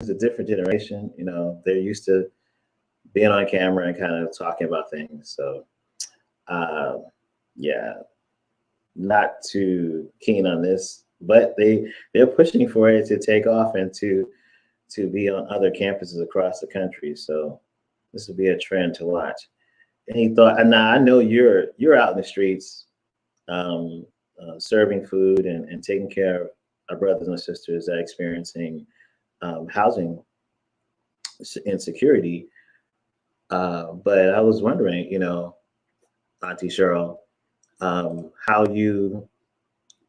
it's a different generation. You know, they're used to being on camera and kind of talking about things. So, uh, yeah, not too keen on this, but they're pushing for it to take off and to be on other campuses across the country. So this would be a trend to watch. Any thought? And now I know you're out in the streets, um, serving food and taking care of our brothers and sisters that are experiencing housing insecurity. But I was wondering, you know, Auntie Cheryl, how you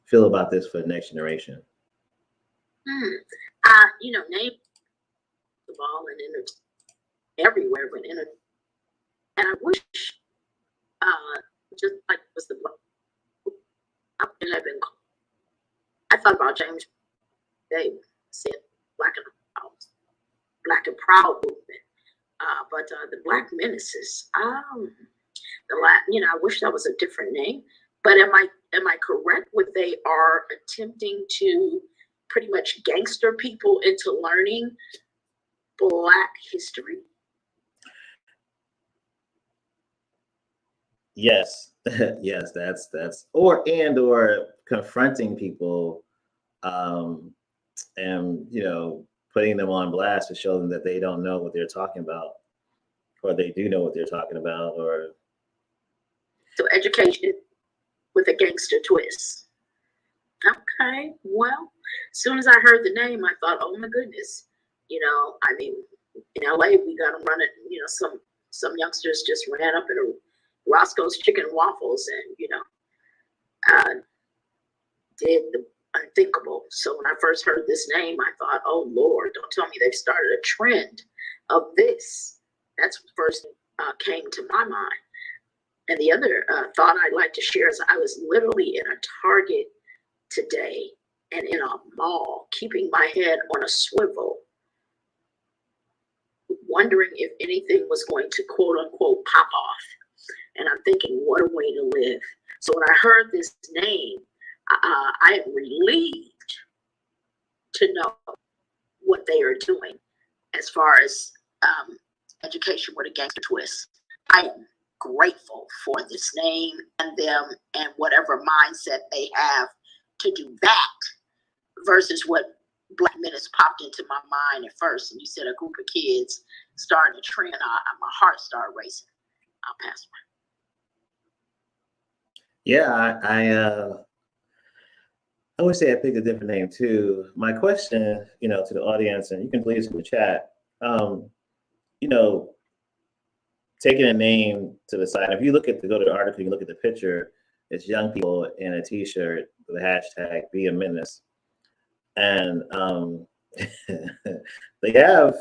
feel about this for the next generation. Hmm. Name the ball and everywhere, but and I wish, just like was the and I've been, I thought about James. They said black and proud, black and proud movement, but the Black Menaces. I wish that was a different name. But am I correct? What they are attempting to pretty much gangster people into learning Black history? Yes, yes, that's or confronting people, um, and putting them on blast to show them that they don't know what they're talking about, or they do know what they're talking about, or So education with a gangster twist. Okay, well, as soon as I heard the name, I thought, oh my goodness, I mean, in LA, we got them running. Some youngsters just ran up in a Roscoe's Chicken and Waffles, and uh, did the unthinkable. So when I first heard this name, I thought, oh Lord, don't tell me they've started a trend of this. That's what first came to my mind. And the other thought I'd like to share is I was literally in a Target today and in a mall, keeping my head on a swivel, wondering if anything was going to quote unquote pop off. And I'm thinking, what a way to live. So when I heard this name, I am relieved to know what they are doing as far as education with a gangster twist. I am grateful for this name and them and whatever mindset they have to do that versus what Black Menace popped into my mind at first. And you said a group of kids starting a trend. My heart started racing. I'll pass one. Yeah, I would say I picked a different name too. My question, to the audience, and you can please in the chat, you know, taking a name to the side. If you go to the article, you look at the picture, it's young people in a t-shirt with the hashtag Be a Menace. And they have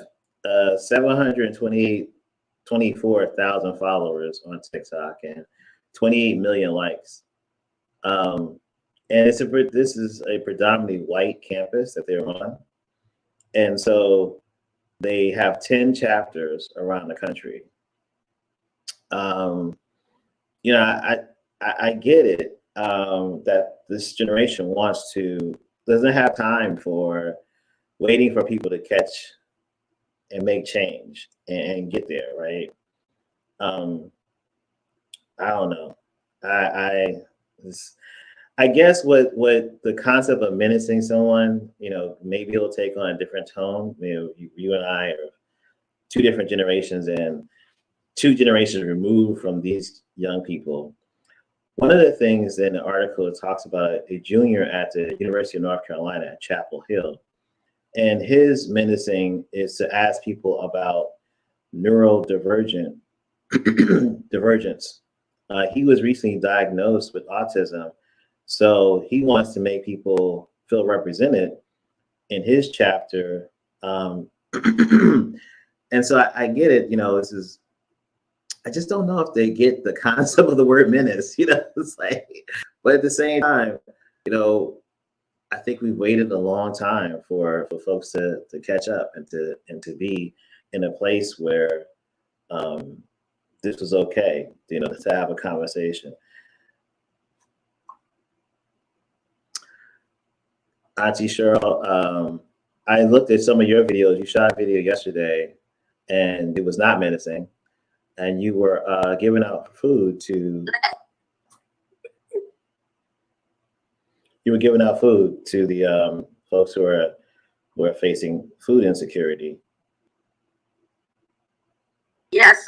724,000 followers on TikTok and 28 million likes. And this is a predominantly white campus that they're on. And so they have 10 chapters around the country. I get it, that this generation doesn't have time for waiting for people to catch and make change and get there, right? I don't know. I guess what the concept of menacing someone, maybe it'll take on a different tone. You and I are two different generations and 2 generations removed from these young people. One of the things in the article, it talks about a junior at the University of North Carolina at Chapel Hill. And his menacing is to ask people about neurodivergent divergence. He was recently diagnosed with autism. So he wants to make people feel represented in his chapter. And so I get it, I just don't know if they get the concept of the word menace, it's like, but at the same time, I think we've waited a long time for folks to catch up and to be in a place where this was okay, to have a conversation. Auntie Cheryl, I looked at some of your videos. You shot a video yesterday, and it was not menacing, and you were giving out food to. You were giving out food to the folks who are facing food insecurity. Yes,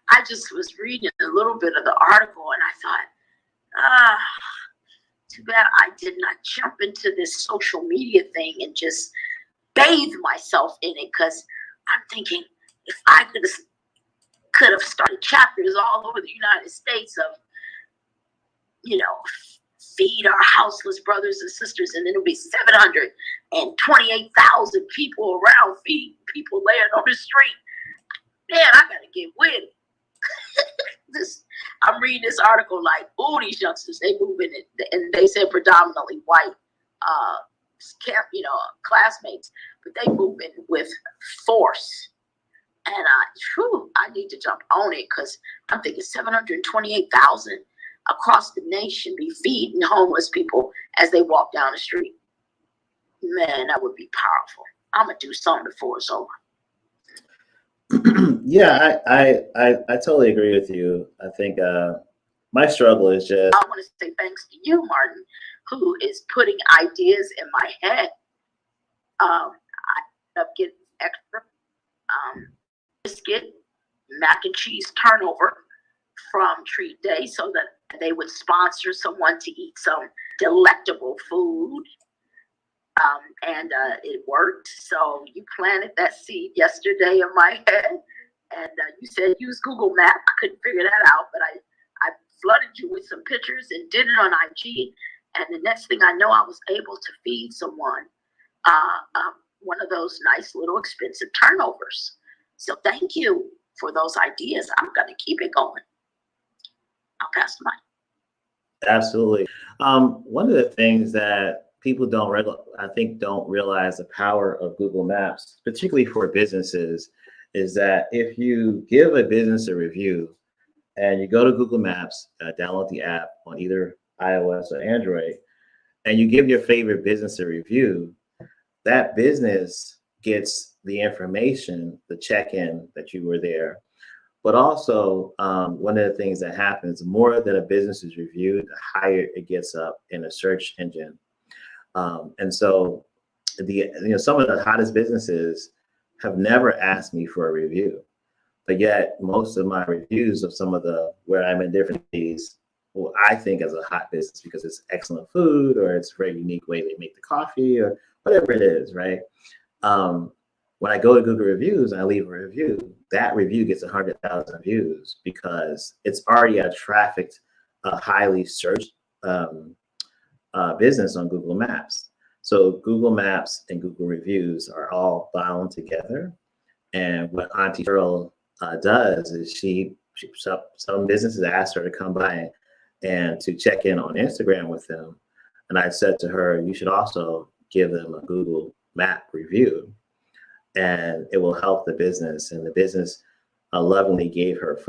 I just was reading a little bit of the article and I thought, ah, too bad I did not jump into this social media thing and just bathe myself in it, because I'm thinking if I could have started chapters all over the United States of, you know, feed our houseless brothers and sisters, and then it'll be 728,000 people around feeding people laying on the street. Man, I gotta get with it. This, I'm reading this article like, oh, these youngsters, they moving it, and they said predominantly white, classmates, but they moving with force. And I need to jump on it, because I'm thinking 728,000 across the nation be feeding homeless people as they walk down the street. Man, that would be powerful. I'm gonna do something before it's over. Yeah, I totally agree with you. I think my struggle is just. I want to say thanks to you, Martin, who is putting ideas in my head. I end up getting extra biscuit, mac and cheese turnover from Treat Day, so that they would sponsor someone to eat some delectable food. And it worked. So you planted that seed yesterday in my head, and you said use Google Map. I couldn't figure that out, but I flooded you with some pictures and did it on IG. And the next thing I know, I was able to feed someone one of those nice little expensive turnovers. So thank you for those ideas. I'm gonna keep it going. I'll pass the mic. Absolutely. One of the things that people don't realize the power of Google Maps, particularly for businesses, is that if you give a business a review and you go to Google Maps, download the app on either iOS or Android, and you give your favorite business a review, that business gets the information, the check-in that you were there. But also, one of the things that happens, the more that a business is reviewed, the higher it gets up in a search engine. And so some of the hottest businesses have never asked me for a review, but yet most of my reviews of some of where I'm in different cities, well, I think as a hot business because it's excellent food, or it's a very unique way they make the coffee, or whatever it is, right? When I go to Google Reviews and I leave a review, that review gets 100,000 views because it's already a trafficked, highly searched business on Google Maps. So Google Maps and Google Reviews are all bound together. And what Auntie Cheryl does is some businesses ask her to come by and to check in on Instagram with them. And I said to her, you should also give them a Google Map review, and it will help the business. And the business lovingly gave her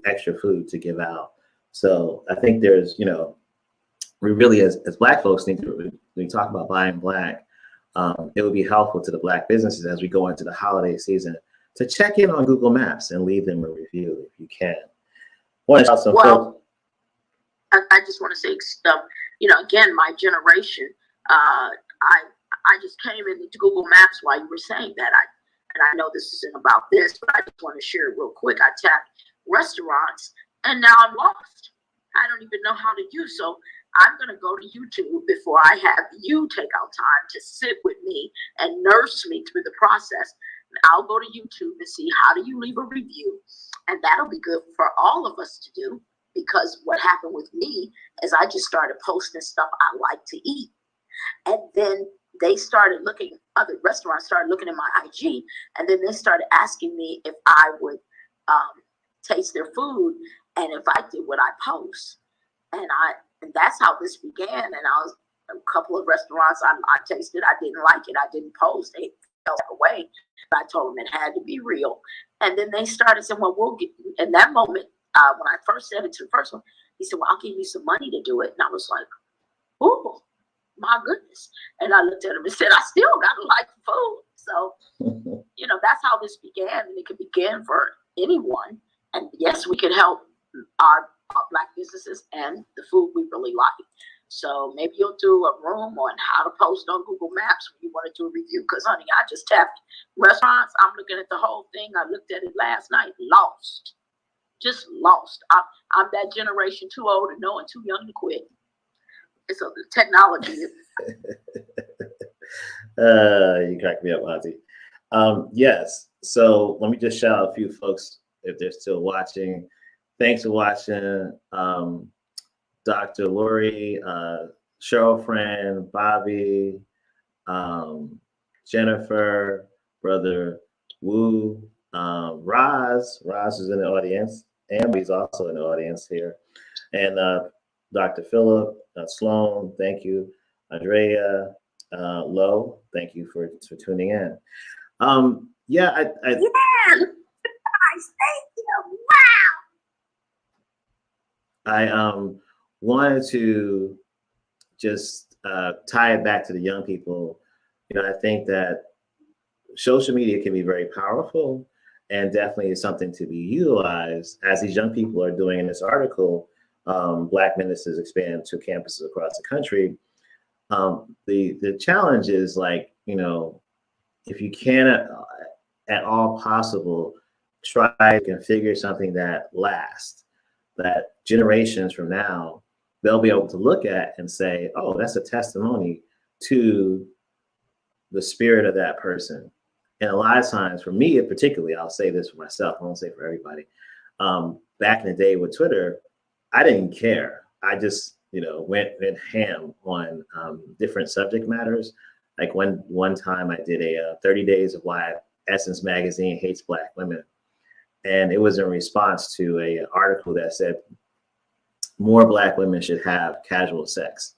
extra food to give out. So I think there's, we really, as Black folks, need to, when we talk about buying Black, it would be helpful to the Black businesses as we go into the holiday season to check in on Google Maps and leave them a review if you can. I just want to say, again, my generation, I just came into Google Maps while you were saying that. And I know this isn't about this, but I just want to share it real quick. I tapped restaurants, and now I'm lost. I don't even know how to use. So I'm going to go to YouTube before I have you take out time to sit with me and nurse me through the process. And I'll go to YouTube and see how do you leave a review. And that'll be good for all of us to do, because what happened with me is I just started posting stuff I like to eat. And then they started other restaurants started looking at my IG, and then they started asking me if I would taste their food and if I did what I post. And that's how this began. And I was a couple of restaurants I tasted, I didn't like it, I didn't post, they felt away. But I told them it had to be real. And then they started saying, well, we'll get you. In that moment, when I first said it to the first one, he said, well, I'll give you some money to do it. And I was like, ooh, my goodness. And I looked at him and said, I still gotta like food. So, that's how this began, and it could begin for anyone. And yes, we could help our Black businesses and the food we really like. So maybe you'll do a room on how to post on Google Maps when you want to do a review. Because, honey, I just tapped restaurants. I'm looking at the whole thing. I looked at it last night. Lost. Just lost. I'm that generation too old to know and too young to quit. And so the technology. You crack me up, Auntie. Yes. So let me just shout out a few folks if they're still watching. Thanks for watching. Dr. Lori, Cheryl Fran, Bobby, Jennifer, Brother Wu, Roz is in the audience. Amby's also in the audience here. And Dr. Philip, Sloan, thank you. Andrea, Lowe, thank you for tuning in. Yeah, yeah, nice, thank you. Wow. I wanted to just tie it back to the young people. I think that social media can be very powerful and definitely is something to be utilized, as these young people are doing in this article. Black Ministers expand to campuses across the country. The challenge is, like, if you can at all possible try to configure something that lasts, that generations from now they'll be able to look at and say, oh, that's a testimony to the spirit of that person. And a lot of times, for me particularly, I'll say this for myself, I won't say for everybody. Back in the day with Twitter, I didn't care. I just, went ham on different subject matters. Like one time I did a 30 days of why Essence magazine hates Black women. And it was in response to an article that said more Black women should have casual sex.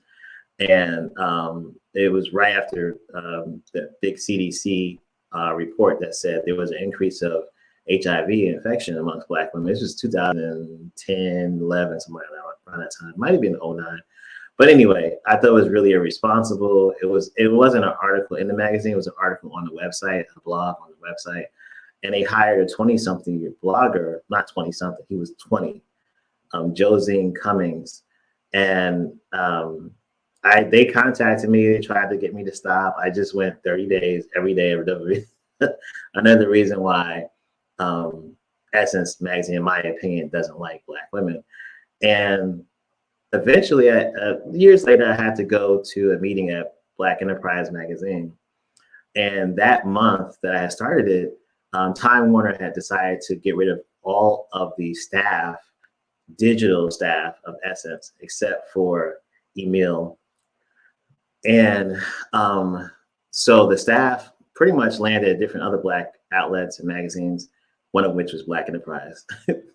And it was right after the big CDC report that said there was an increase of HIV infection amongst Black women. This was 2010, 11, somewhere around that time. Might have been 09. But anyway, I thought it was really irresponsible. It wasn't an article in the magazine. It was an article on the website, a blog on the website. And they hired a 20-something blogger, not 20-something, he was 20, Josine Cummings. And they contacted me. They tried to get me to stop. I just went 30 days every day. Another reason why Essence magazine, in my opinion, doesn't like Black women. And eventually, years later, I had to go to a meeting at Black Enterprise magazine. And that month that I had started it, Time Warner had decided to get rid of all of the staff, digital staff of Essence, except for Emil. And so the staff pretty much landed at different other Black outlets and magazines, one of which was Black Enterprise.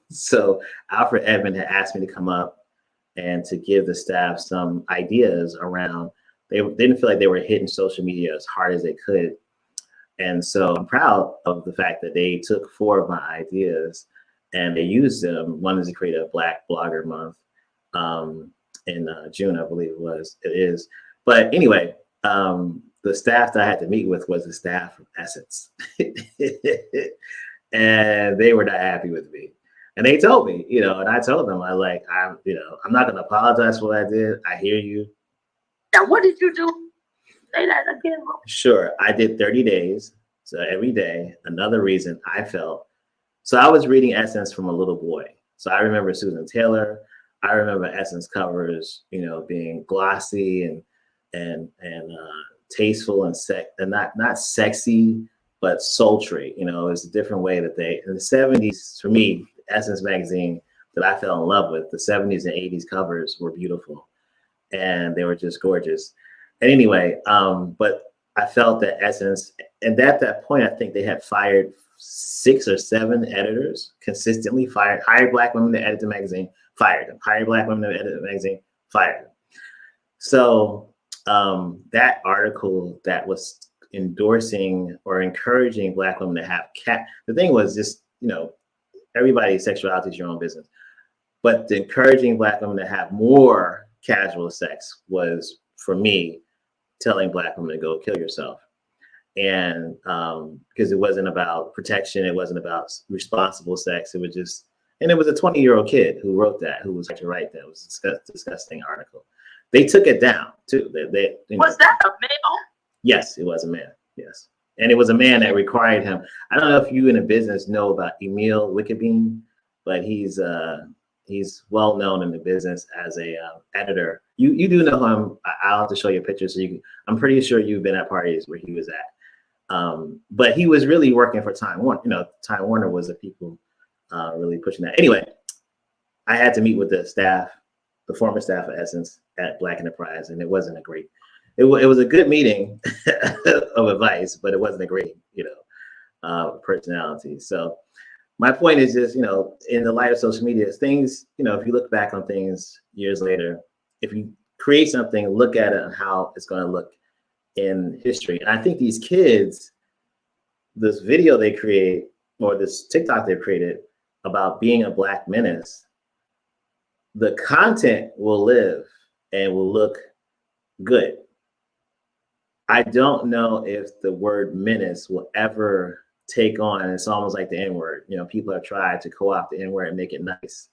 So Alfred Edmond had asked me to come up and to give the staff some ideas around, they didn't feel like they were hitting social media as hard as they could. And so I'm proud of the fact that they took 4 of my ideas and they used them. One is to create a Black Blogger Month in June, I believe it is. But anyway, the staff that I had to meet with was the staff of Essence. And they were not happy with me. And they told me, and I told them, I'm not going to apologize for what I did. I hear you. Now, what did you do? Say that again. Sure. I did 30 days. So every day, another reason I felt. So I was reading Essence from a little boy. So I remember Susan Taylor. I remember Essence covers, being glossy and tasteful and not sexy, but sultry. It's a different way that in the 70s, for me, Essence magazine that I fell in love with, the 70s and 80s covers were beautiful and they were just gorgeous. And anyway, but I felt that Essence, and at that point, I think they had fired 6 or 7 editors, consistently hired Black women to edit the magazine, fired them, hired Black women to edit the magazine, fired them. So that article that was endorsing or encouraging Black women to have the thing was just, everybody's sexuality is your own business. But encouraging Black women to have more casual sex was, for me, telling Black women to go kill yourself. And because it wasn't about protection, it wasn't about responsible sex. It was just, and it was a 20-year-old kid who wrote that, who was to write that. It was a disgusting article. They took it down too. Was that a male? Yes, it was a man. Yes, and it was a man that required him. I don't know if you in the business know about Emil Wickerbeam, but he's well known in the business as a editor. You do know him. I'll have to show you a picture so you can. I'm pretty sure you've been at parties where he was at. But he was really working for Time Warner. You know, Time Warner was the people really pushing that. Anyway, I had to meet with the staff, the former staff of Essence at Black Enterprise, and it wasn't a great. It was a good meeting of advice, but it wasn't a great, personality. So my point is just, in the light of social media, things, if you look back on things years later, if you create something, look at it and how it's going to look in history. And I think these kids, this video they create or this TikTok they've created about being a Black menace, the content will live and will look good. I don't know if the word menace will ever take on. It's almost like the N-word. People have tried to co-opt the N-word and make it nice.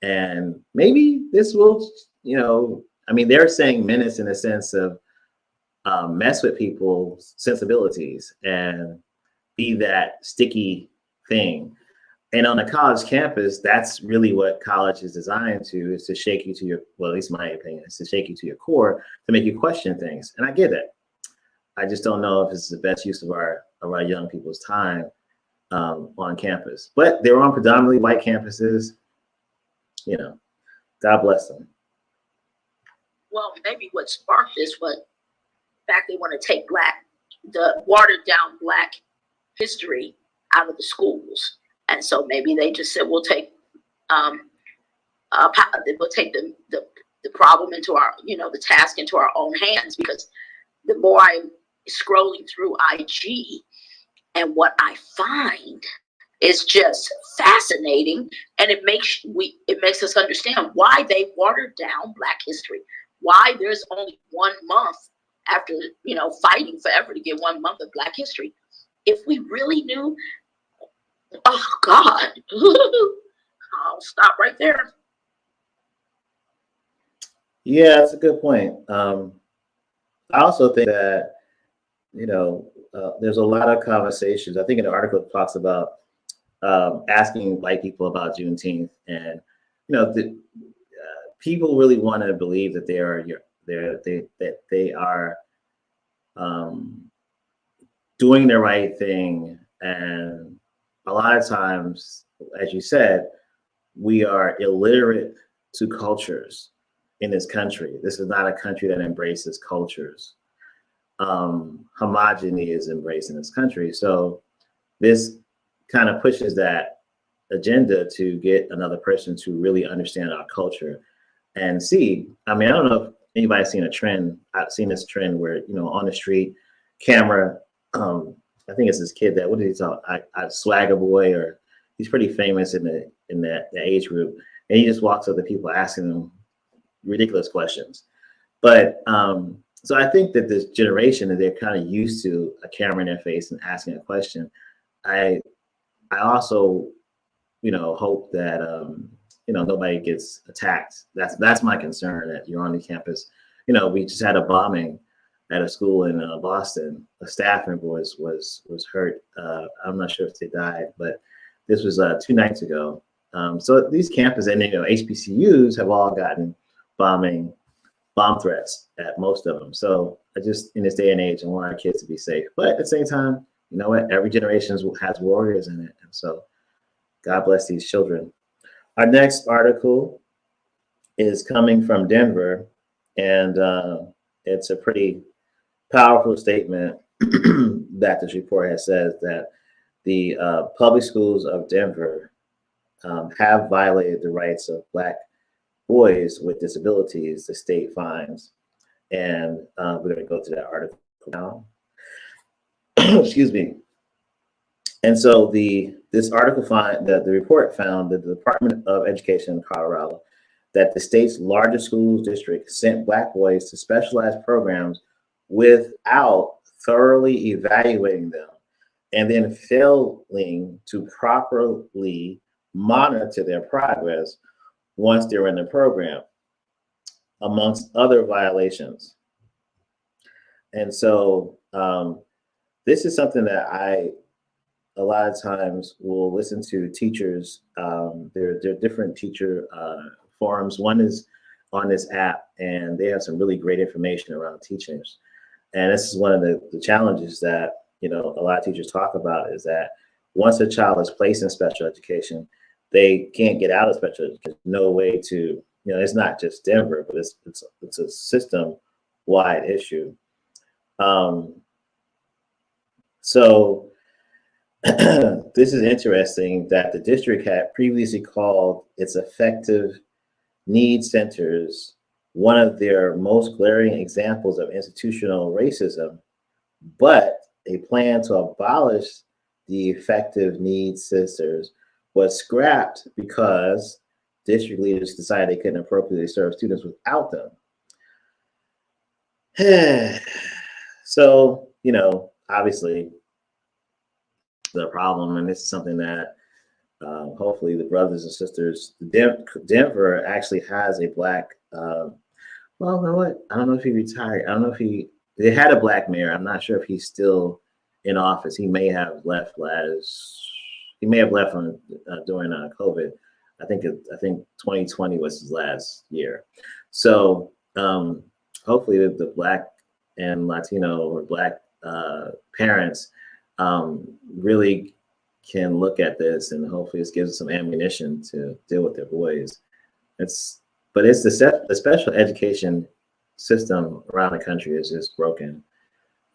And maybe this will, they're saying menace in the sense of mess with people's sensibilities and be that sticky thing. And on a college campus, that's really what college is designed to, is to shake you to your, well, at least my opinion, is to shake you to your core, to make you question things. And I get it. I just don't know if it's the best use of our young people's time on campus. But they're on predominantly white campuses. God bless them. Well, maybe what sparked this was the fact they want to take the watered down Black history out of the schools. And so maybe they just said, we'll take the problem into our, the task into our own hands, because the more I'm scrolling through IG, and what I find is just fascinating, and it makes us understand why they watered down Black history, why there's only 1 month after fighting forever to get 1 month of Black history. If we really knew, oh God, I'll stop right there. Yeah, that's a good point. I also think that there's a lot of conversations. I think in the article it talks about asking white people about Juneteenth, and people really want to believe that they are doing the right thing, and a lot of times, as you said, we are illiterate to cultures in this country. This is not a country that embraces cultures. Homogeny is embraced in this country. So this kind of pushes that agenda to get another person to really understand our culture and see. I don't know if anybody's seen a trend. I've seen this trend where, on the street, camera, I think it's this kid that, what did he call? Swagger Boy, or he's pretty famous in that age group. And he just walks up to people asking them ridiculous questions. But so I think that this generation, that they're kind of used to a camera in their face and asking a question. I also, hope that nobody gets attacked. That's my concern, that you're on the campus. We just had a bombing at a school in Boston. A staff member was hurt. I'm not sure if they died, but this was 2 nights ago. So these campuses and HBCUs have all gotten bomb threats at most of them. So I just, in this day and age, I want our kids to be safe. But at the same time, you know what? Every generation has warriors in it. And so God bless these children. Our next article is coming from Denver, and it's a pretty powerful statement that this report has said that the public schools of Denver have violated the rights of Black boys with disabilities, the state finds. And we're going to go to that article now. Excuse me. And so this article the report found that the Department of Education in Colorado, that the state's largest schools district sent Black boys to specialized programs without thoroughly evaluating them and then failing to properly monitor their progress once they're in the program, amongst other violations. And so this is something that I, a lot of times, will listen to teachers. There are different teacher forums. One is on this app, and they have some really great information around teachers. And this is one of the challenges that, you know, a lot of teachers talk about, is that once a child is placed in special education, they can't get out of special education. No way to, you know, it's not just Denver, but it's a system-wide issue. So this is interesting that the district had previously called its effective needs centers one of their most glaring examples of institutional racism, but a plan to abolish the effective needs centers was scrapped because district leaders decided they couldn't appropriately serve students without them. So, you know, obviously the problem, and this is something that hopefully the brothers and sisters, Denver actually has a black, well, you know what? I don't know if he retired. I don't know if they had a black mayor. I'm not sure if he's still in office. He may have left during COVID. I think 2020 was his last year. So hopefully the black and Latino or black parents really can look at this, and hopefully this gives them some ammunition to deal with their boys. But it's the special education system around the country is just broken,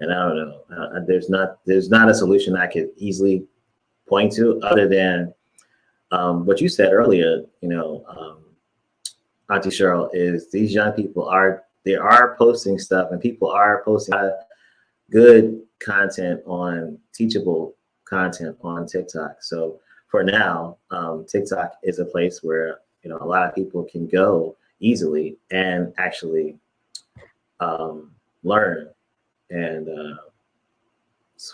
and I don't know. There's not a solution I could easily point to other than what you said earlier. You know, Auntie Cheryl, is these young people are posting stuff, and people are posting good content on teachable content on TikTok. So for now, TikTok is a place where, you know, a lot of people can go easily and actually learn. And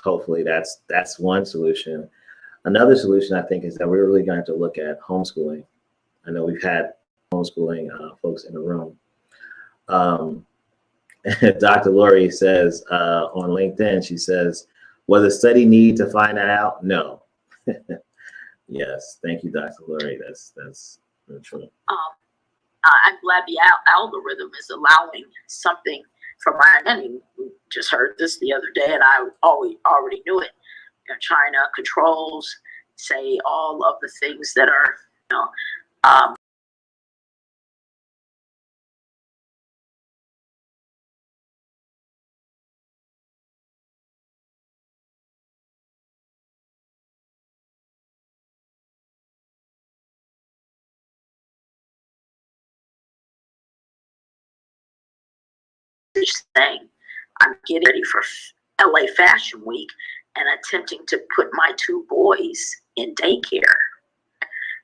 hopefully that's one solution. Another solution, I think, is that we're really going to have to look at homeschooling. I know we've had homeschooling folks in the room. Dr. Lori says on LinkedIn, she says, was a study need to find that out? No. Yes, thank you, Dr. Lori. That's very true. I'm glad the algorithm is allowing something from my ending. We just heard this the other day, and I already knew it. You know, China controls, say, all of the things that are, you know, thing. I'm getting ready for LA Fashion Week and attempting to put my two boys in daycare.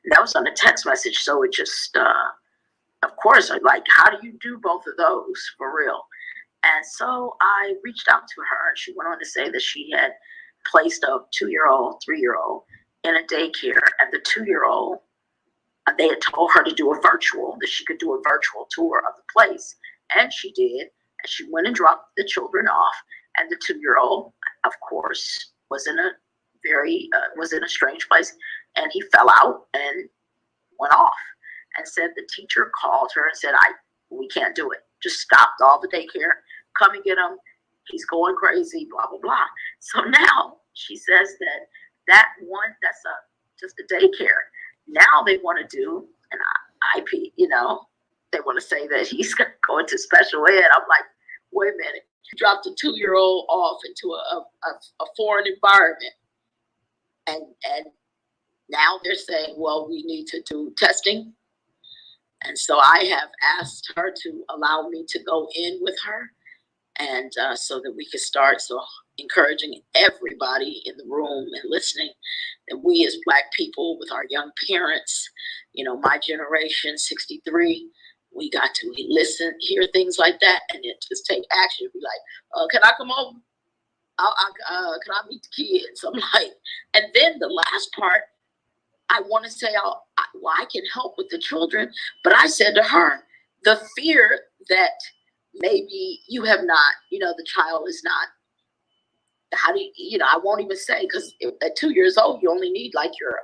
That was on a text message, so it just, of course, I'm like, how do you do both of those for real? And so I reached out to her, and she went on to say that she had placed a 2-year-old, 3-year-old in a daycare, and the 2-year-old, they had told her to do a virtual, that she could do a virtual tour of the place, and she did. And she went and dropped the children off, and the 2-year-old, of course, was in a strange place, and he fell out and went off, and said the teacher called her and said, we can't do it. Just stopped all the daycare. Come and get him. He's going crazy, blah, blah, blah. So now she says that's just a daycare. Now they want to do an IP, you know, they want to say that he's going to special ed. I'm like, wait a minute. You dropped a 2-year-old off into a foreign environment. And now they're saying, well, we need to do testing. And so I have asked her to allow me to go in with her, and so that we could start. So encouraging everybody in the room and listening that we as Black people with our young parents, you know, my generation, 63, we got to listen, hear things like that, and then just take action. Be like, can I come over? Can I meet the kids? I'm like, and then the last part, I want to say, well, I can help with the children, but I said to her, the fear that maybe you have not, the child is not, how do you, I won't even say, because at 2 years old, you only need like your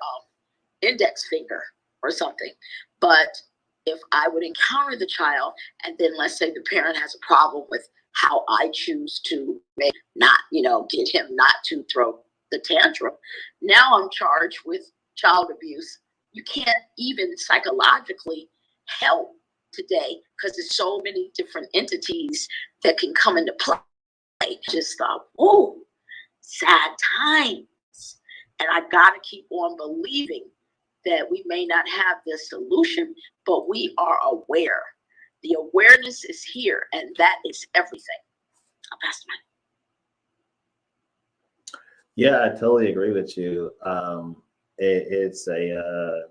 index finger or something. But if I would encounter the child, and then let's say the parent has a problem with how I choose to make not, get him not to throw the tantrum, now I'm charged with child abuse. You can't even psychologically help today because there's so many different entities that can come into play. Just thought, oh, sad times. And I got to keep on believing that we may not have the solution, but we are aware. The awareness is here, and that is everything. I'll pass the mic. Yeah, I totally agree with you. It's a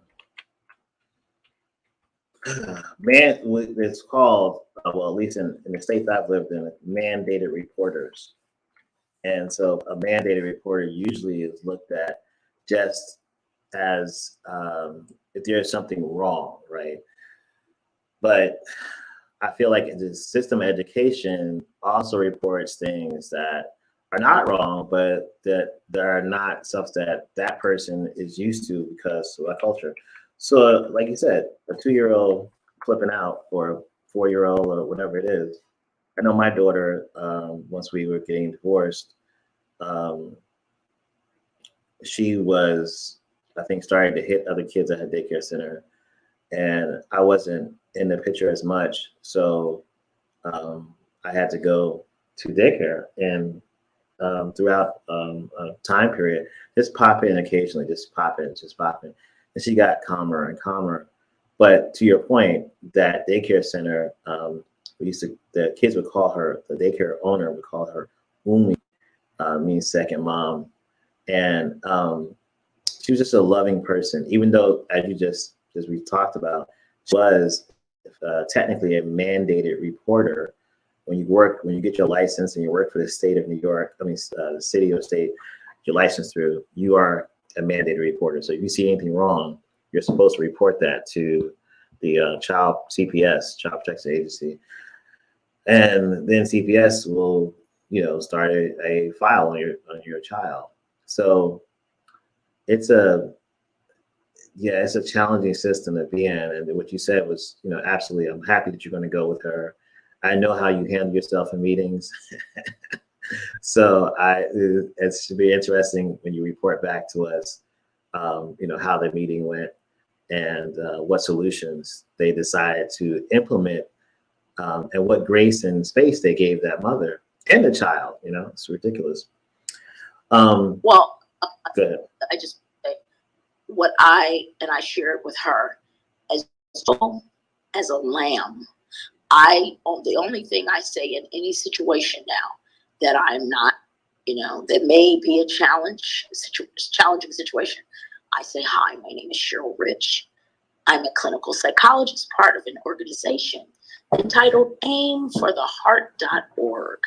man. It's called well, at least in the states I've lived in, mandated reporters. And so a mandated reporter usually is looked at just as if there's something wrong, right? But I feel like the system of education also reports things that are not wrong, but that are not stuff that person is used to because of our culture. So, like you said, a 2-year-old flipping out or a 4-year-old or whatever it is. I know my daughter, once we were getting divorced, she was, I think, starting to hit other kids at her daycare center. And I wasn't in the picture as much. So I had to go to daycare. And throughout a time period, just pop in occasionally, just pop in. And she got calmer and calmer. But to your point, that daycare center, the kids would call her, the daycare owner would call her Umi, means second mom. And she was just a loving person, even though, as we talked about, she was technically a mandated reporter. When you get your license and you work for the state of New York, the city or state you're licensed through, you are a mandated reporter. So if you see anything wrong, you're supposed to report that to the Child Protection Agency. And then CPS will, start a file on your child. So it's a challenging system to be in. And what you said was, absolutely, I'm happy that you're going to go with her. I know how you handle yourself in meetings. So it should be interesting when you report back to us, how the meeting went and what solutions they decided to implement, and what grace and space they gave that mother and the child. It's ridiculous. Well, go ahead. I just what I shared with her as a lamb. The only thing I say in any situation now that I'm not, that may be a challenging situation, I say, hi, my name is Cheryl Rich. I'm a clinical psychologist, part of an organization entitled aimfortheheart.org.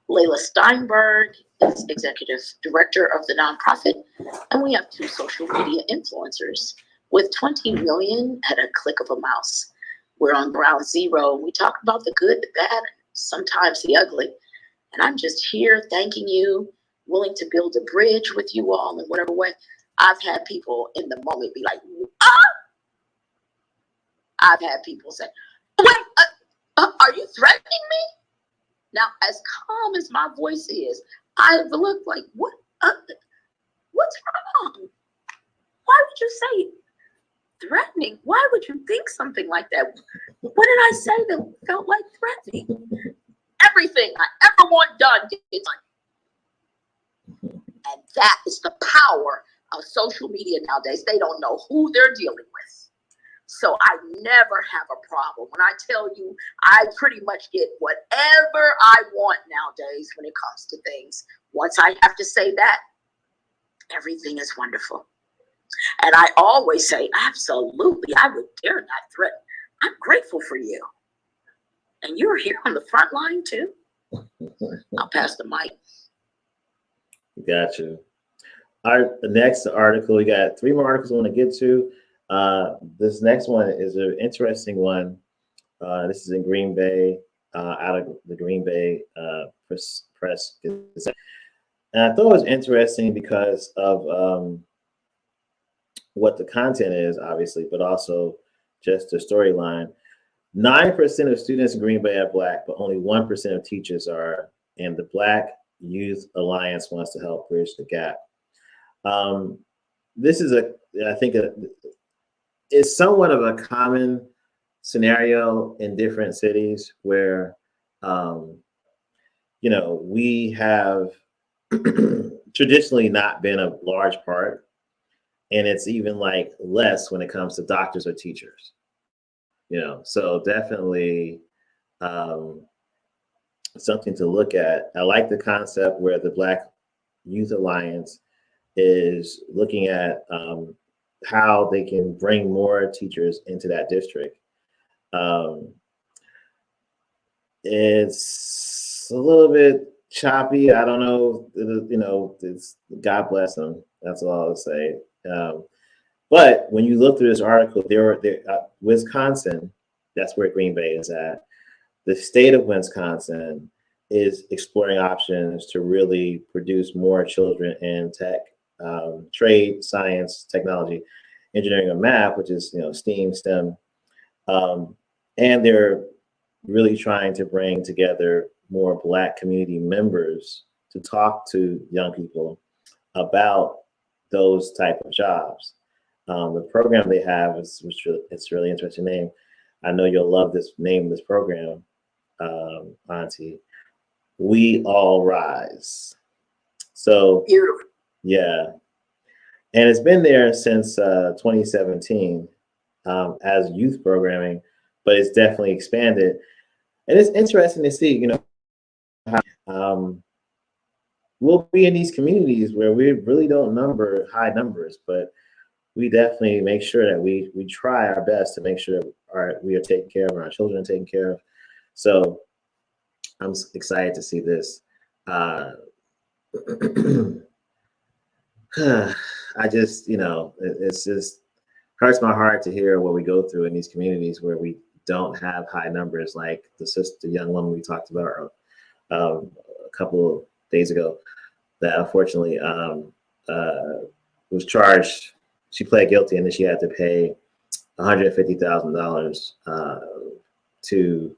Layla Steinberg is executive director of the nonprofit, and we have 2 social media influencers with 20 million at a click of a mouse. We're on Ground Zero. We talk about the good, the bad, sometimes the ugly. And I'm just here thanking you, willing to build a bridge with you all in whatever way. I've had people in the moment be like, ah! I've had people say, wait, are you threatening me? Now, as calm as my voice is, I look like, what's wrong? Why would you say threatening? Why would you think something like that? What did I say that felt like threatening? Everything I ever want done gets done. And that is the power of social media nowadays. They don't know who they're dealing with. So I never have a problem. When I tell you, I pretty much get whatever I want nowadays when it comes to things. Once I have to say that, everything is wonderful. And I always say, absolutely, I would dare not threaten. I'm grateful for you. And you're here on the front line too. I'll pass the mic. Got you. The next article, we got 3 more articles I want to get to. This next one is an interesting one. This is in Green Bay, out of the Green Bay Press Gazette. And I thought it was interesting because of what the content is, obviously, but also just the storyline. 9% of students in Green Bay are Black, but only 1% of teachers are. And the Black Youth Alliance wants to help bridge the gap. This is I think it's somewhat of a common scenario in different cities where, we have traditionally not been a large part, and it's even like less when it comes to doctors or teachers. So definitely something to look at. I like the concept where the Black Youth Alliance is looking at how they can bring more teachers into that district. It's a little bit choppy. I don't know. It's God bless them. That's all I'll say. But when you look through this article, Wisconsin, that's where Green Bay is at. The state of Wisconsin is exploring options to really produce more children in tech, trade, science, technology, engineering, and math, which is STEAM, STEM, and they're really trying to bring together more Black community members to talk to young people about those type of jobs. The program they have it's really interesting name. I know you'll love this name of this program, Auntie. We All Rise. So Beautiful. Yeah, and it's been there since 2017 as youth programming, but it's definitely expanded. And it's interesting to see, how we'll be in these communities where we really don't number high numbers, but we definitely make sure that we try our best to make sure that we are taken care of and our children are taken care of. So I'm excited to see this. I just, it's just hurts my heart to hear what we go through in these communities where we don't have high numbers, like the young woman we talked about a couple of days ago that unfortunately was charged. She pled guilty, and then she had to pay $150,000 to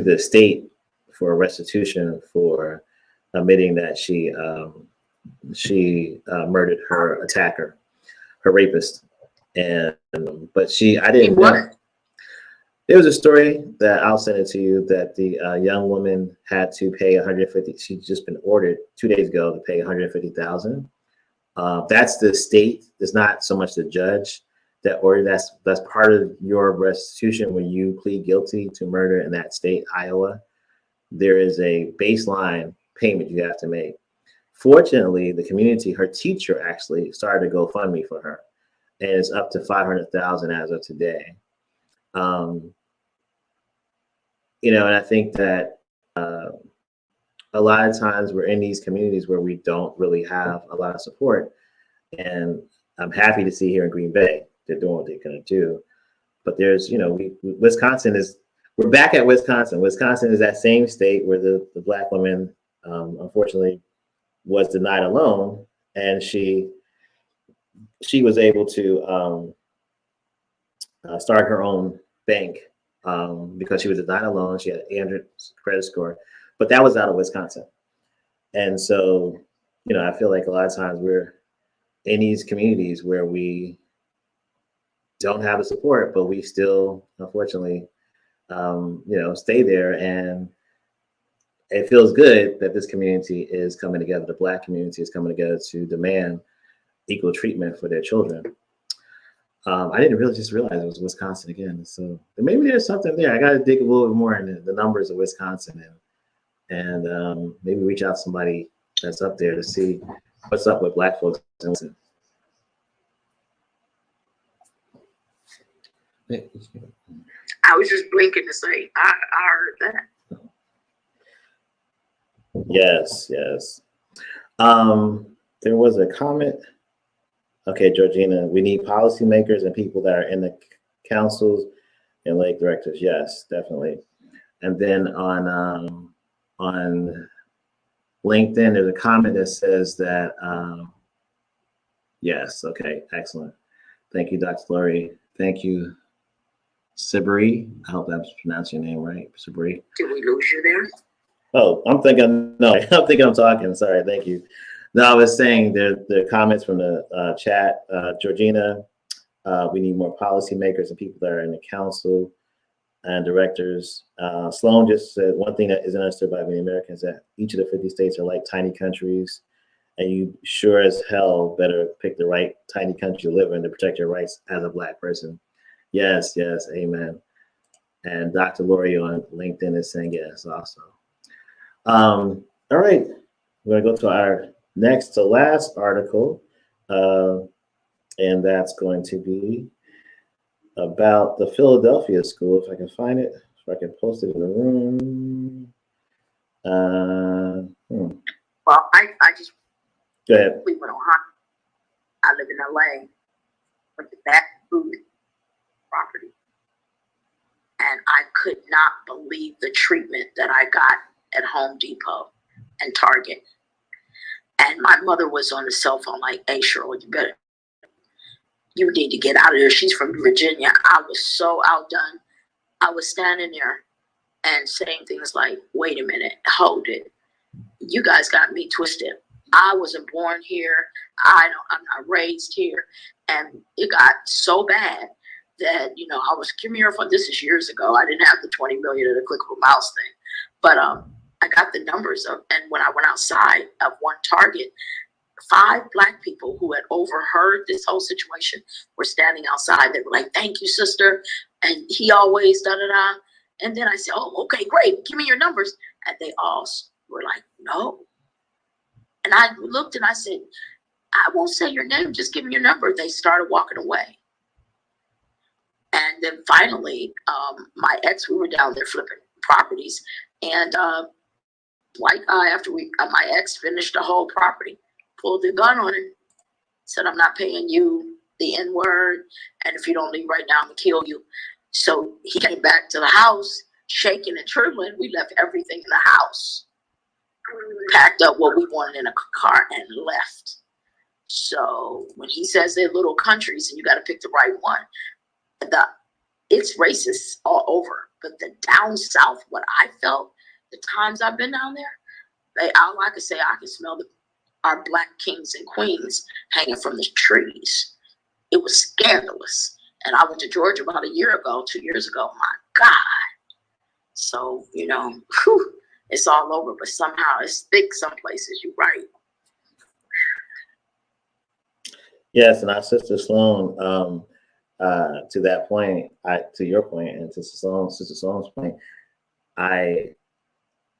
the state for restitution for admitting that she murdered her attacker, her rapist. But I didn't know. There was a story that I'll send it to you that the young woman had to pay $150,000. She'd just been ordered 2 days ago to pay $150,000. That's the state. It's not so much the judge that ordered. That's part of your restitution when you plead guilty to murder in that state, Iowa. There is a baseline payment you have to make. Fortunately, the community, her teacher actually started a GoFundMe for her, and it's up to $500,000 as of today. And I think that a lot of times we're in these communities where we don't really have a lot of support. And I'm happy to see here in Green Bay, they're doing what they're going to do. But there's, we're back at Wisconsin. Wisconsin is that same state where the Black woman, unfortunately, was denied a loan. And she was able to start her own bank because she was denied a loan. She had an 800 credit score. But that was out of Wisconsin. And so, I feel like a lot of times we're in these communities where we don't have the support, but we still, unfortunately, stay there. And it feels good that this community is coming together. The Black community is coming together to demand equal treatment for their children. I didn't really just realize it was Wisconsin again. So maybe there's something there. I got to dig a little bit more into the numbers of Wisconsin and maybe reach out to somebody that's up there to see what's up with Black folks in Wisconsin. I was just blinking to say I heard that. Yes, yes. There was a comment. Okay, Georgina, we need policymakers and people that are in the councils and lake directors. Yes, definitely. And then on LinkedIn, there's a comment that says that yes, okay, excellent. Thank you, Dr. Lori. Thank you, Sibri. I hope I'm pronouncing your name right, Sibri. Did we lose you there? Oh, I'm thinking, no, I'm thinking I'm talking. Sorry, thank you. No, I was saying the comments from the chat, Georgina, we need more policymakers and people that are in the council and directors. Sloan just said one thing that isn't understood by many Americans that each of the 50 states are like tiny countries, and you sure as hell better pick the right tiny country to live in to protect your rights as a Black person. Yes, yes, amen. And Dr. Lori on LinkedIn is saying yes also. All right, we're gonna go to our next to last article, and that's going to be about the Philadelphia school. If I can find it, if I can post it in the room. Well, I just Go ahead. we went on high. I live in LA, with the back food property, and I could not believe the treatment that I got at Home Depot and Target. And my mother was on the cell phone like, "Hey, Cheryl, you need to get out of there." She's from Virginia. I was so outdone. I was standing there and saying things like, "Wait a minute, hold it. You guys got me twisted. I wasn't born here. I'm not raised here." And it got so bad that, I was coming here for, this is years ago. I didn't have the 20 million of the clickable mouse thing. But I got the numbers of, and when I went outside of one Target, 5 Black people who had overheard this whole situation were standing outside. They were like, "Thank you, sister." And he always da-da-da. And then I said, "Oh, okay, great. Give me your numbers." And they all were like, "No." And I looked and I said, "I won't say your name. Just give me your number." They started walking away. And then finally, my ex, we were down there flipping properties. And white guy, after my ex finished the whole property, pulled the gun on him, said, "I'm not paying you the N-word. And if you don't leave right now, I'm going to kill you." So he came back to the house, shaking and trembling. We left everything in the house, packed up what we wanted in a car, and left. So when he says they're little countries and you got to pick the right one, it's racist all over. But the down south, what I felt the times I've been down there, all I could say, I can smell our Black kings and queens hanging from the trees. It was scandalous. And I went to Georgia about 2 years ago. My God. So, it's all over, but somehow it's thick some places. You're right. Yes, and our sister Sloan, to that point, to your point, and to Sister Sloan's point, I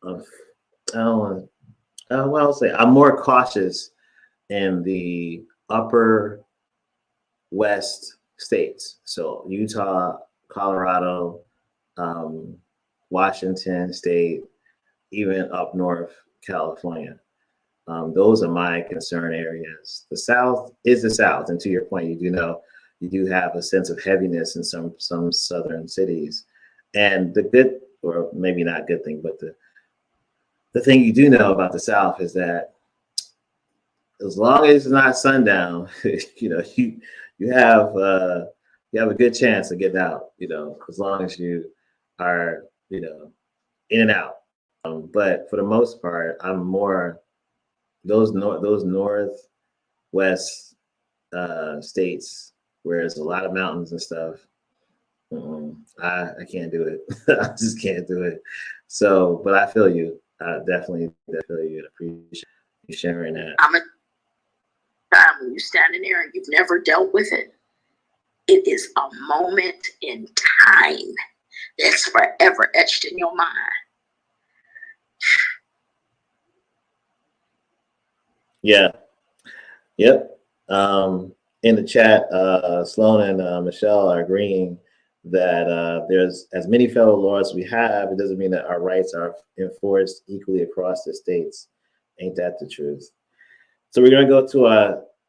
don't want to. Well, I'll say I'm more cautious in the upper West states, so Utah, Colorado, Washington State, even up north, California. Those are my concern areas. The South is the South, and to your point, you do have a sense of heaviness in some southern cities. And the good, or maybe not good thing, but the thing you do know about the South is that as long as it's not sundown, you have a good chance of getting out. As long as you are in and out. But for the most part, I'm more those northwest states where there's a lot of mountains and stuff. I can't do it. I just can't do it. So, but I feel you. I definitely feel you. I appreciate you sharing that. I'm a time when you're standing there and you've never dealt with it. It is a moment in time that's forever etched in your mind. Yeah. Yep. In the chat, Sloan and Michelle are agreeing that there's as many federal laws we have, it doesn't mean that our rights are enforced equally across the states. Ain't that the truth? So we're going to go to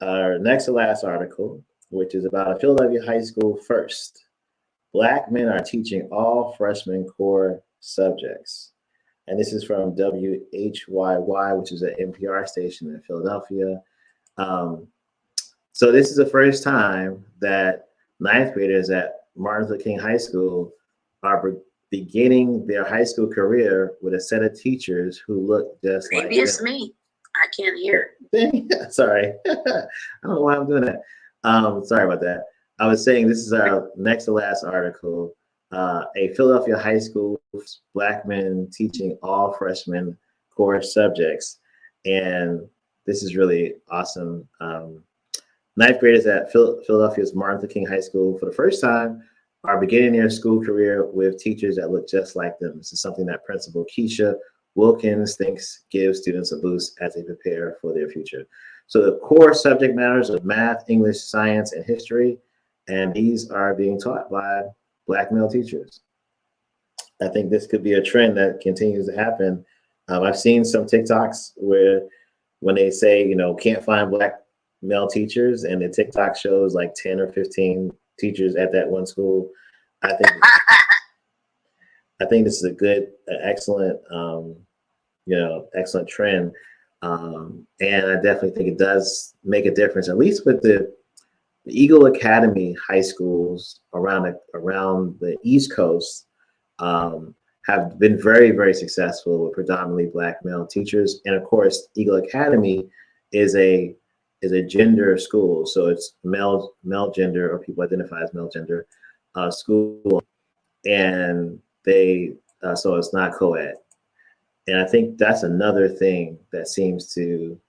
our next to last article, which is about a Philadelphia high school first. Black men are teaching all freshman core subjects. And this is from WHYY, which is an NPR station in Philadelphia. So this is the first time that ninth graders at Martin Luther King High School are beginning their high school career with a set of teachers who look just like them. Maybe it's me. I can't hear. Sorry. I don't know why I'm doing that. Sorry about that. I was saying this is our next to last article. A Philadelphia high school, Black men teaching all freshman core subjects. And this is really awesome. Ninth graders at Philadelphia's Martin Luther King High School for the first time are beginning their school career with teachers that look just like them. This is something that Principal Keisha Wilkins thinks gives students a boost as they prepare for their future. So the core subject matters of math, English, science, and history, and these are being taught by Black male teachers. I think this could be a trend that continues to happen. I've seen some TikToks where when they say, you know, can't find Black male teachers, and the TikTok shows like 10 or 15 teachers at that one school. I think this is a good, excellent, excellent trend. And I definitely think it does make a difference, at least with the Eagle Academy high schools around the East Coast have been very, very successful with predominantly Black male teachers. And of course, Eagle Academy is a gender school, so it's male gender, or people identify as male gender school, and they so it's not co-ed. And I think that's another thing that seems to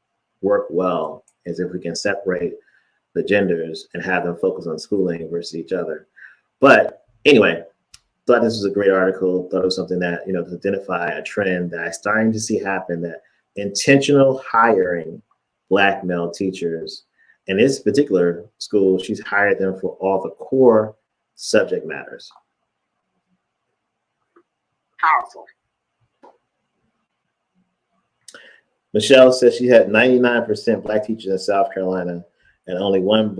work well, is if we can separate the genders and have them focus on schooling versus each other. But anyway, thought this was a great article. Thought it was something that, you know, to identify a trend that I'm starting to see happen, that intentional hiring Black male teachers. In this particular school, she's hired them for all the core subject matters. Powerful. Michelle says she had 99% Black teachers in South Carolina and only one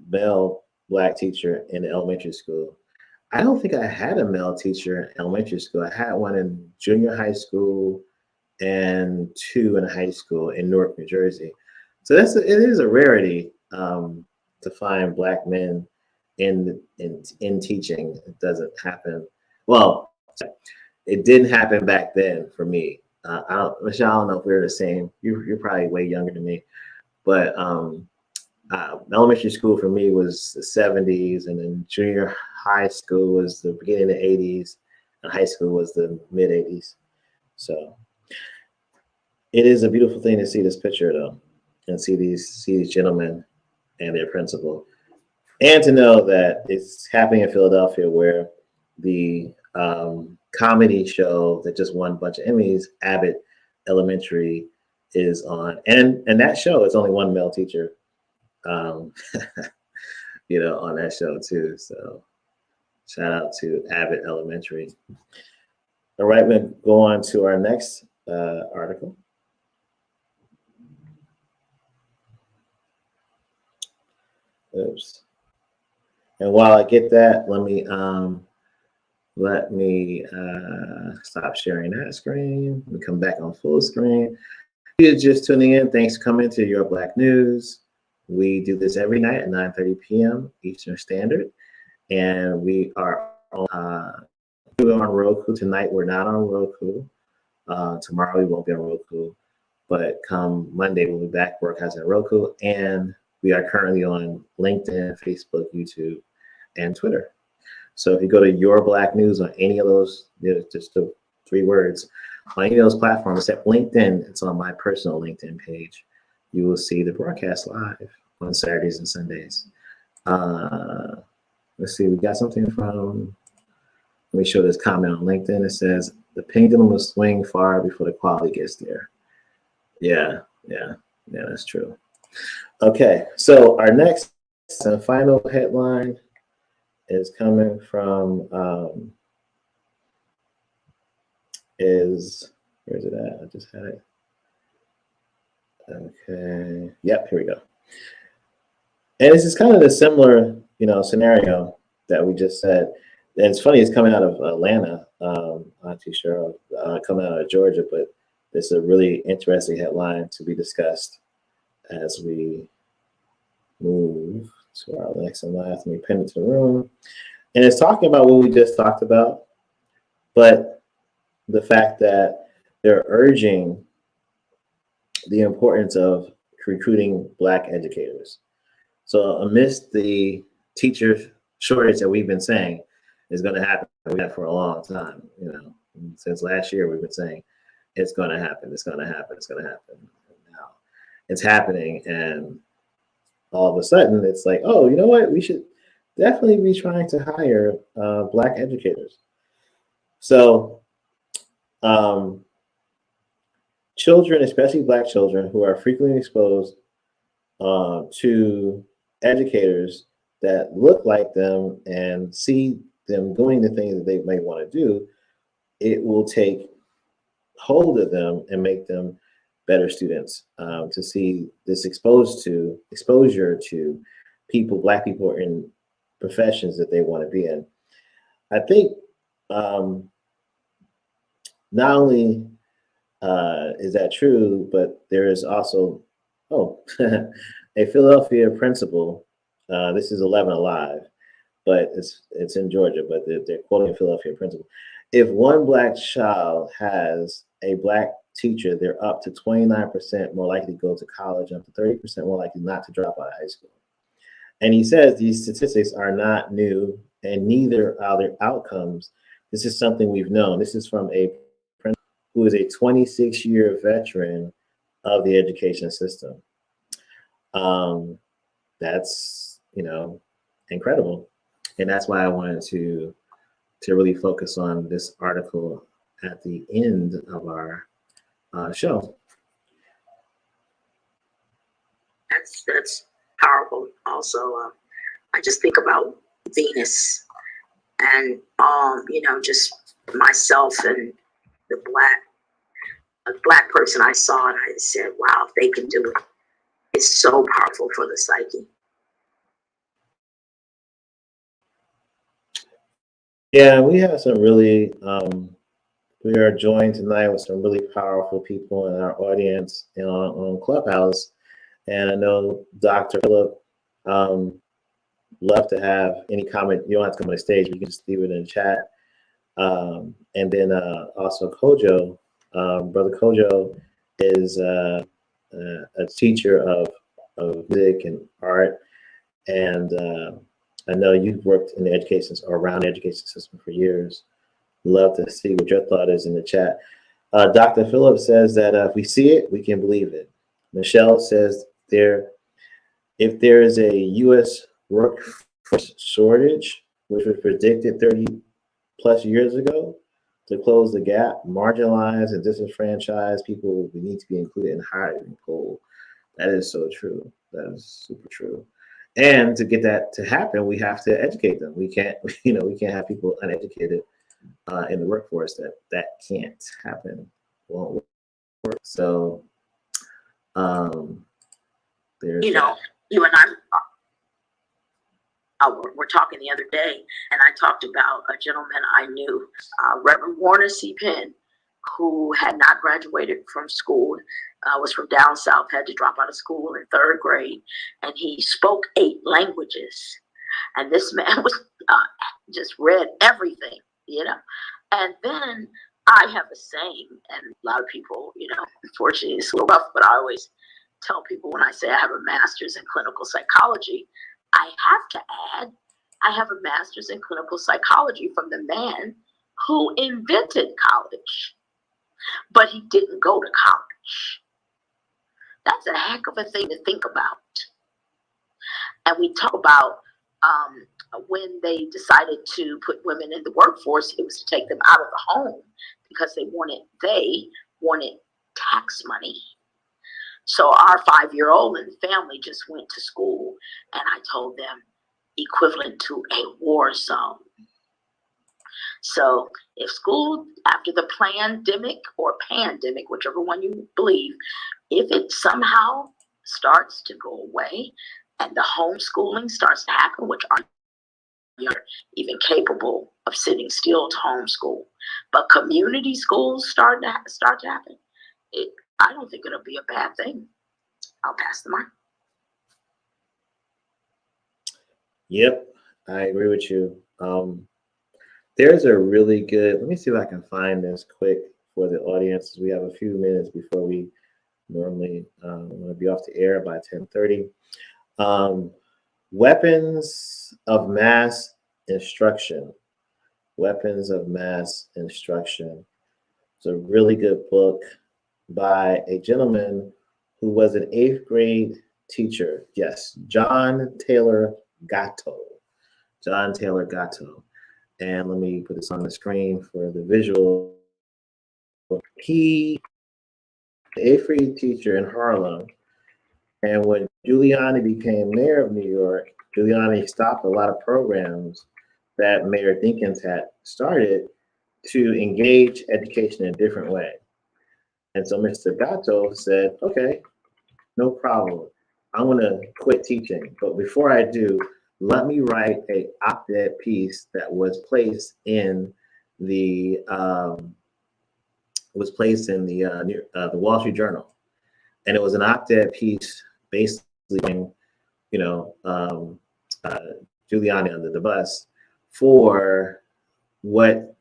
male Black teacher in the elementary school. I don't think I had a male teacher in elementary school. I had one in junior high school and two in high school in Newark, New Jersey. So it is a rarity to find Black men in teaching. It doesn't happen. Well, it didn't happen back then for me. Michelle, I don't know if we're the same. You're probably way younger than me, but elementary school for me was the 70s, and then junior high school was the beginning of the 80s, and high school was the mid 80s. So it is a beautiful thing to see this picture, though, and see these gentlemen and their principal, and to know that it's happening in Philadelphia, where the comedy show that just won a bunch of Emmys, Abbott Elementary, is on, and that show is only one male teacher, you know, on that show too. So shout out to Abbott Elementary. All right, we'll go on to our next article. Oops. And while I get that, let me stop sharing that screen. We come back on full screen. If you're just tuning in, thanks for coming to Your Black News. We do this every night at 9:30 p.m. Eastern Standard, and we are on Roku tonight. We're not on Roku. Tomorrow we won't be on Roku, but come Monday we'll be back broadcasting on Roku, and we are currently on LinkedIn, Facebook, YouTube, and Twitter. So if you go to Your Black News on any of those, just the 3 words, on any of those platforms except LinkedIn, it's on my personal LinkedIn page. You will see the broadcast live on Saturdays and Sundays. Let's see, we got something from, let me show this comment on LinkedIn. It says, the pendulum will swing far before the quality gets there. Yeah, that's true. Okay, so our next and final headline is coming from is, where is it at? I just had it. Okay. Yep, here we go. And this is kind of a similar, scenario that we just said. And it's funny, it's coming out of Atlanta. I'm not too sure, coming out of Georgia, but it's a really interesting headline to be discussed as we move to our next and last. Let me pin it to the room. And it's talking about what we just talked about, but the fact that they're urging the importance of recruiting Black educators. So amidst the teacher shortage that we've been saying is going to happen, we've had for a long time, since last year we've been saying it's going to happen, it's going to happen, it's going to happen. And now it's happening, and all of a sudden it's like, oh, you know what? We should definitely be trying to hire Black educators. So children, especially Black children, who are frequently exposed to educators that look like them and see them doing the things that they may want to do, it will take hold of them and make them better students. To see this exposure to people, Black people in professions that they want to be in. I think not only is that true, but there is also, a Philadelphia principal. This is 11 Alive, but it's in Georgia, but they're quoting a Philadelphia principal. If one Black child has a Black teacher, they're up to 29% more likely to go to college, up to 30% more likely not to drop out of high school. And he says these statistics are not new, and neither are their outcomes. This is something we've known. This is from a principal who is a 26-year veteran of the education system. That's incredible, and that's why I wanted to really focus on this article at the end of our show. That's powerful. Also, I just think about Venus, and just myself and the black person I saw, and I said, wow, if they can do it, it's so powerful for the psyche. Yeah, we have some really, we are joined tonight with some really powerful people in our audience on Clubhouse. And I know Dr. Phillip love to have any comment. You don't have to come on the stage, you can just leave it in the chat. And then also Kojo, Brother Kojo is a teacher of music and art. And I know you've worked in the education or around the education system for years. Love to see what your thought is in the chat. Dr. Phillip says that if we see it, we can believe it. Michelle says if there is a U.S. workforce shortage, which was predicted 30 plus years ago, to close the gap, marginalized and disenfranchised people we need to be included in hiring pool. That is so true. That is super true. And to get that to happen, we have to educate them. We can't, we can't have people uneducated in the workforce. That can't happen. Won't work. So there's you and I were talking the other day, and I talked about a gentleman I knew, Reverend Warner C. Penn, who had not graduated from school, was from down south, had to drop out of school in 3rd grade, and he spoke 8 languages. And this man was just read everything, And then I have a saying, and a lot of people, unfortunately it's a little rough, but I always tell people when I say I have a master's in clinical psychology, I have to add, I have a master's in clinical psychology from the man who invented college, but he didn't go to college. That's a heck of a thing to think about. And we talk about when they decided to put women in the workforce, it was to take them out of the home because they wanted tax money. So our 5-year-old and family just went to school, and I told them, equivalent to a war zone. So if school, after the pandemic or pandemic, whichever one you believe, if it somehow starts to go away and the homeschooling starts to happen, which are even capable of sitting still to homeschool, but community schools start to happen, I don't think it'll be a bad thing. I'll pass the mic. Yep, I agree with you. There's a really good, let me see if I can find this quick for the audience. We have a few minutes before we normally want to be off the air by 10:30. Weapons of Mass Instruction. Weapons of Mass Instruction. It's a really good book by a gentleman who was an 8th grade teacher. Yes, John Taylor Gatto. John Taylor Gatto. And let me put this on the screen for the visual. He, an 8th grade teacher in Harlem, and when Giuliani became mayor of New York, Giuliani stopped a lot of programs that Mayor Dinkins had started to engage education in a different way. And so Mr. Gatto said, okay, no problem. I'm gonna quit teaching, but before I do, let me write a op-ed piece that was placed in the the Wall Street Journal, and it was an op-ed piece basically, Giuliani under the bus for what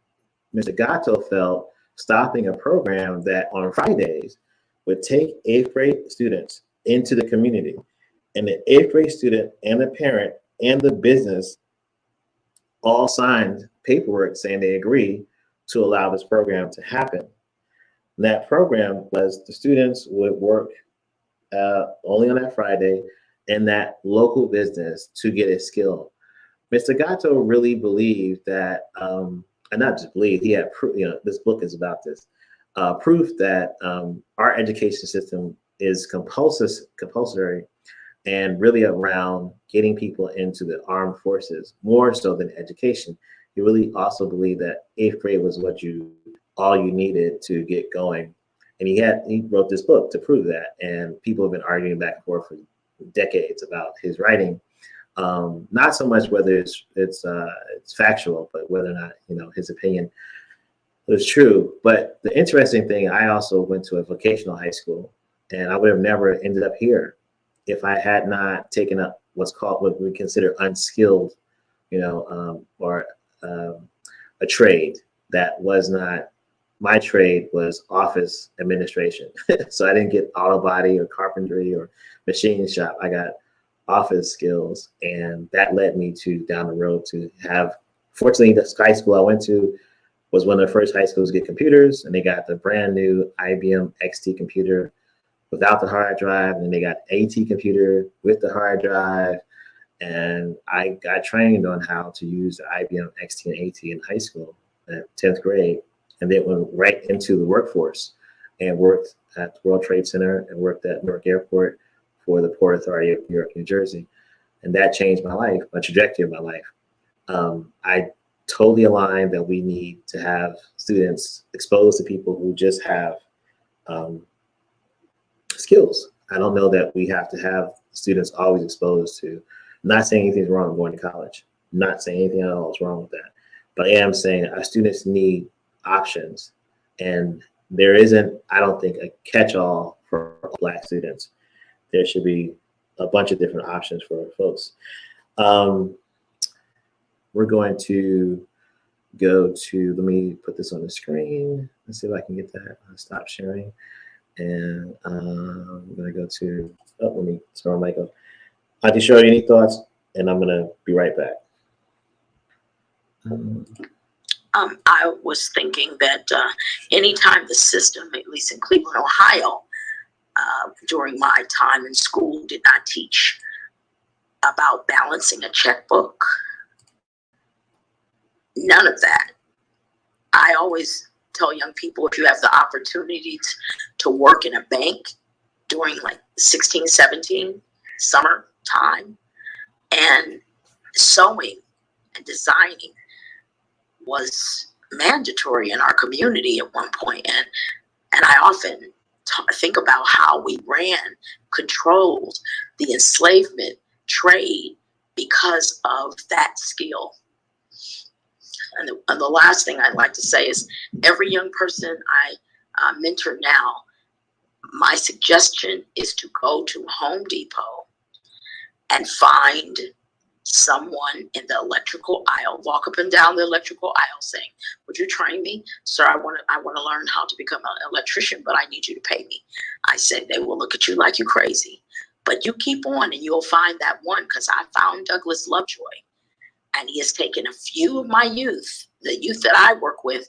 Mr. Gatto felt stopping a program that on Fridays would take 8th grade students into the community, and the 8th grade student and the parent and the business all signed paperwork saying they agree to allow this program to happen. And that program was the students would work only on that Friday in that local business to get a skill. Mr. Gatto really believed that, and not just believed, he had proof, this book is about this, proof that our education system is compulsory and really around getting people into the armed forces more so than education. He really also believed that 8th grade was all you needed to get going. And he wrote this book to prove that. And people have been arguing back and forth for decades about his writing. Not so much whether it's factual, but whether or not, his opinion was true. But the interesting thing, I also went to a vocational high school, and I would have never ended up here if I had not taken up what we consider unskilled, or a trade that was not, my trade was office administration. So I didn't get auto body or carpentry or machine shop. I got office skills, and that led me to down the road to have, fortunately, the high school I went to was one of the first high schools to get computers, and they got the brand new IBM XT computer without the hard drive, and then they got AT computer with the hard drive. And I got trained on how to use the IBM XT and AT in high school at 10th grade, and then went right into the workforce and worked at the World Trade Center and worked at Newark Airport for the Port Authority of New York, New Jersey. And that changed my life, my trajectory of my life. I totally align that we need to have students exposed to people who just have skills. I don't know that we have to have students always exposed to, I'm not saying anything's wrong with going to college. I'm not saying anything at all is wrong with that. But I am saying our students need options. And there isn't, I don't think, a catch-all for Black students. There should be a bunch of different options for folks. We're going to go to, let me put this on the screen. Let's see if I can get that. Stop sharing. And I'm going to go to, let me turn my mic off. Auntie Shirley, any thoughts? And I'm going to be right back. I was thinking that anytime the system, at least in Cleveland, Ohio, during my time in school, did not teach about balancing a checkbook, none of that. I always tell young people, if you have the opportunity to work in a bank during like 16, 17 summer time, and sewing and designing was mandatory in our community at one point, and I often think about how we controlled the enslavement trade because of that skill. And the last thing I'd like to say is, every young person I mentor now, my suggestion is to go to Home Depot and find someone in the electrical aisle, walk up and down the electrical aisle saying, "Would you train me? Sir, I want to learn how to become an electrician, but I need you to pay me." I said, they will look at you like you're crazy, but you keep on and you'll find that one, because I found Douglas Lovejoy, and he has taken a few of my youth, the youth that I work with,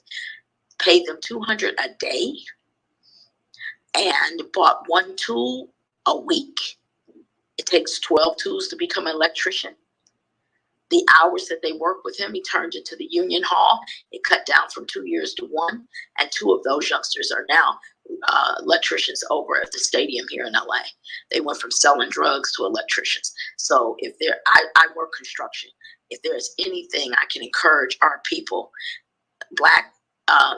paid them $200 a day and bought one tool a week. It takes 12 tools to become an electrician. The hours that they work with him, he turned into the Union Hall. It cut down from 2 years to 1, and 2 of those youngsters are now electricians over at the stadium here in LA. They went from selling drugs to electricians. So if I work construction. If there's anything I can encourage our people, Black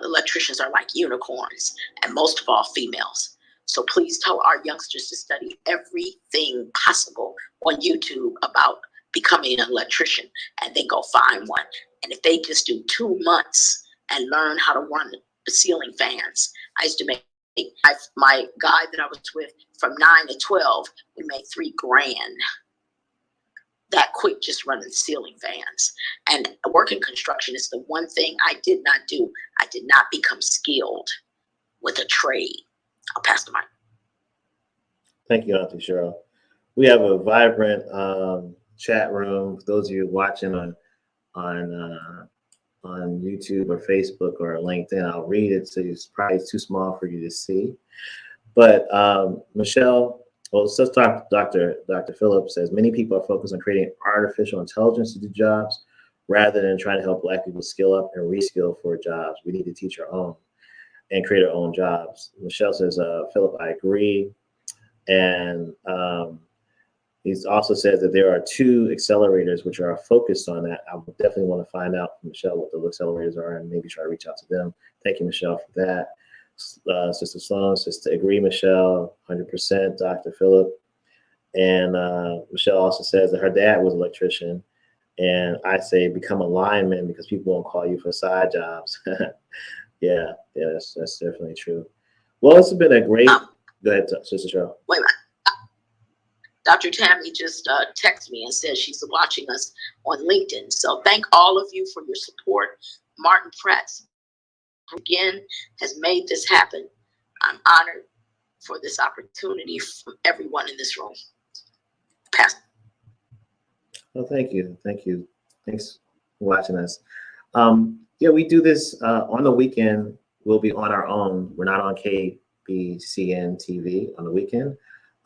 electricians are like unicorns, and most of all females. So please tell our youngsters to study everything possible on YouTube about becoming an electrician, and then go find one. And if they just do 2 months and learn how to run the ceiling fans, I used to make my guy that I was with from 9 to 12, we made $3 grand that quick just running ceiling fans. And working construction is the one thing I did not do. I did not become skilled with a trade. I'll pass the mic. Thank you, Auntie Cheryl. We have a vibrant chat room. For those of you watching on YouTube or Facebook or LinkedIn, I'll read it. So it's probably too small for you to see. But Michelle, well, so Dr. Phillips says many people are focused on creating artificial intelligence to do jobs rather than trying to help Black people skill up and reskill for jobs. We need to teach our own and create our own jobs. Michelle says, Philip, I agree. And he also says that there are 2 accelerators which are focused on that. I would definitely want to find out from Michelle what those accelerators are and maybe try to reach out to them. Thank you, Michelle, for that. Sister Sloan says to agree, Michelle, 100%, Dr. Phillip. And Michelle also says that her dad was an electrician. And I say become a lineman because people won't call you for side jobs. Yeah, that's definitely true. Well, it's been a great, go ahead, Sister Cheryl. Wait a minute. Dr. Tammy just texted me and says she's watching us on LinkedIn. So thank all of you for your support. Martin Pratt, again, has made this happen. I'm honored for this opportunity from everyone in this room. Pass. Well, thank you. Thank you. Thanks for watching us. Yeah, we do this on the weekend. We'll be on our own. We're not on KBCN TV on the weekend.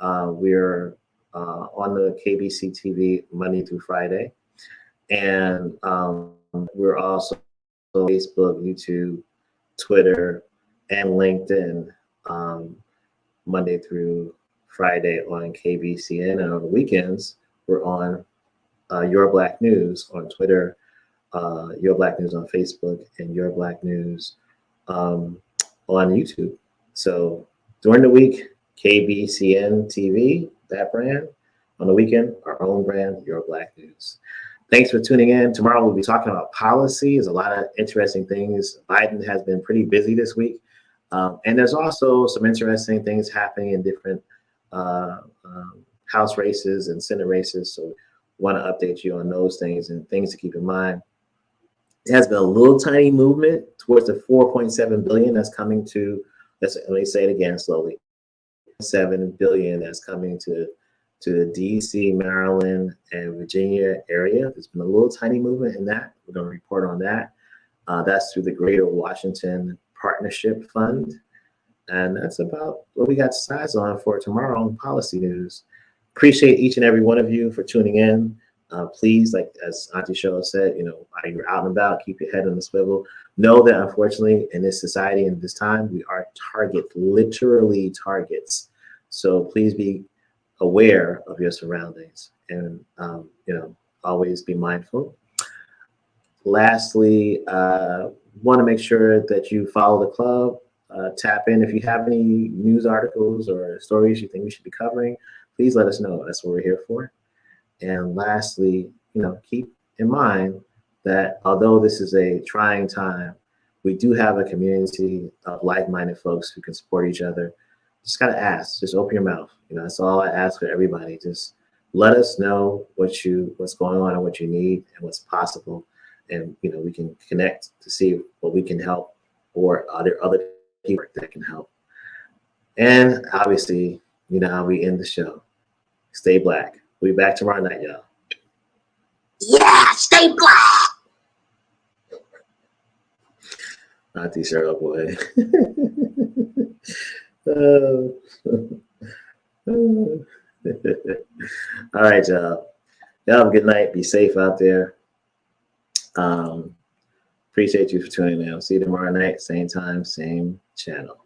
We're on the KBC TV Monday through Friday. And we're also on Facebook, YouTube, Twitter, and LinkedIn Monday through Friday on KBCN. And on the weekends, we're on Your Black News on Twitter, Your Black News on Facebook, and Your Black News on YouTube. So during the week, KBCN TV, that brand. On the weekend, our own brand, Your Black News. Thanks for tuning in. Tomorrow we'll be talking about policy. There's a lot of interesting things. Biden has been pretty busy this week. And there's also some interesting things happening in different House races and Senate races. So want to update you on those things and things to keep in mind. It has been a little tiny movement towards the 4.7 billion that's coming to, let me say it again slowly, 7 billion that's coming to the DC, Maryland, and Virginia area. There's been a little tiny movement in that. We're going to report on that. That's through the Greater Washington Partnership Fund. And that's about what we got size on for tomorrow on Policy News. Appreciate each and every one of you for tuning in. Please, like as Auntie Cheryl said, while you're out and about, keep your head on the swivel. Know that unfortunately in this society and this time, we are literally targets. So please be aware of your surroundings and, always always be mindful. Lastly, want to make sure that you follow the club. Tap in if you have any news articles or stories you think we should be covering. Please let us know. That's what we're here for. And lastly, keep in mind that although this is a trying time, we do have a community of like-minded folks who can support each other. Just gotta ask. Just open your mouth. That's all I ask for everybody. Just let us know what's going on and what you need and what's possible, and we can connect to see what we can help, or other people that can help. And obviously, how we end the show. Stay black. We'll be back tomorrow night, y'all. Yeah, stay black. Not these Cheryl boy. All right, y'all. Y'all have a good night. Be safe out there. Appreciate you for tuning in. I'll see you tomorrow night, same time, same channel.